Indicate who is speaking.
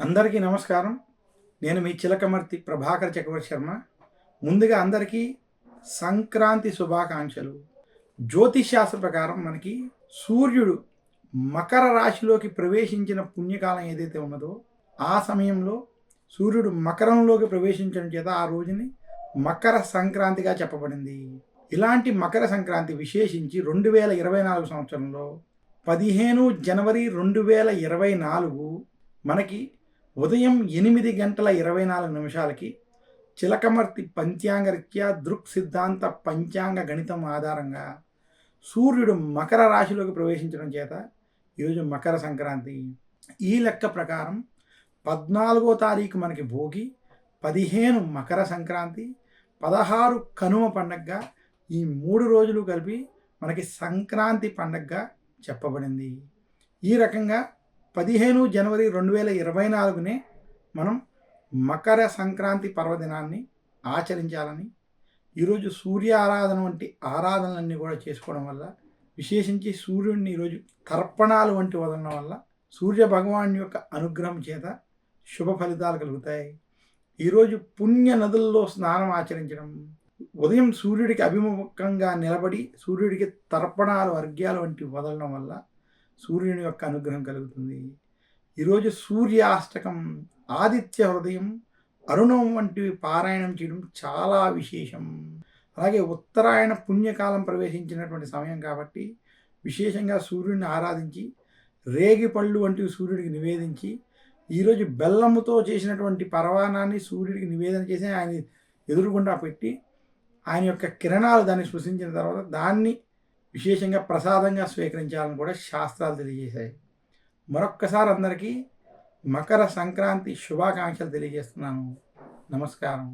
Speaker 1: అందరికీ నమస్కారం. నేను మీ చిలకమర్తి ప్రభాకర్ చక్రవర్తి శర్మ. ముందుగా అందరికీ సంక్రాంతి శుభాకాంక్షలు. జ్యోతిష్ శాస్త్ర ప్రకారం మనకి సూర్యుడు మకర రాశిలోకి ప్రవేశించిన పుణ్యకాలం ఏదైతే ఉన్నదో ఆ సమయంలో సూర్యుడు మకరంలోకి ప్రవేశించడం చేత ఆ రోజుని మకర సంక్రాంతిగా చెప్పబడింది. ఇలాంటి మకర సంక్రాంతి విశేషించి 2024 సంవత్సరంలో 15 జనవరి 2024 మనకి ఉదయం 8:24 చిలకమర్తి పంచాంగరీత్యా దృక్ సిద్ధాంత పంచాంగ గణితం ఆధారంగా సూర్యుడు మకర రాశిలోకి ప్రవేశించడం చేత ఈరోజు మకర సంక్రాంతి. ఈ లెక్క ప్రకారం 14వ తారీఖు మనకి భోగి, 15 మకర సంక్రాంతి, 16 కనుమ పండగగా ఈ 3 రోజులు కలిపి మనకి సంక్రాంతి పండగగా చెప్పబడింది. ఈ రకంగా 15 జనవరి 2024 మనం మకర సంక్రాంతి పర్వదినాన్ని ఆచరించాలని, ఈరోజు సూర్య ఆరాధన వంటి ఆరాధనలన్నీ కూడా చేసుకోవడం వల్ల, విశేషించి సూర్యుడిని ఈరోజు తర్పణాలు వంటి వదలడం వల్ల సూర్య భగవాన్ యొక్క అనుగ్రహం చేత శుభ ఫలితాలు కలుగుతాయి. ఈరోజు పుణ్య నదుల్లో స్నానం ఆచరించడం, ఉదయం సూర్యుడికి అభిముఖంగా నిలబడి సూర్యుడికి తర్పణాలు అర్ఘ్యాలు వంటి వదలడం వల్ల సూర్యుని యొక్క అనుగ్రహం కలుగుతుంది. ఈరోజు సూర్యాష్టకం, ఆదిత్య హృదయం, అరుణం వంటివి పారాయణం చేయడం చాలా విశేషం. అలాగే ఉత్తరాయణ పుణ్యకాలం ప్రవేశించినటువంటి సమయం కాబట్టి విశేషంగా సూర్యుడిని ఆరాధించి రేగి పళ్ళు వంటివి సూర్యుడికి నివేదించి, ఈరోజు బెల్లముతో చేసినటువంటి పరవానాన్ని సూర్యుడికి నివేదన చేసి ఆయన ఎదురుగుండా పెట్టి ఆయన యొక్క కిరణాలు దాన్ని స్పృశించిన తర్వాత దాన్ని విశేషంగా ప్రసాదంగా స్వీకరించాలని కూడా శాస్త్రాలు తెలియజేశాయి. మరొక్కసారి అందరికీ మకర సంక్రాంతి శుభాకాంక్షలు తెలియజేస్తున్నాను. నమస్కారం.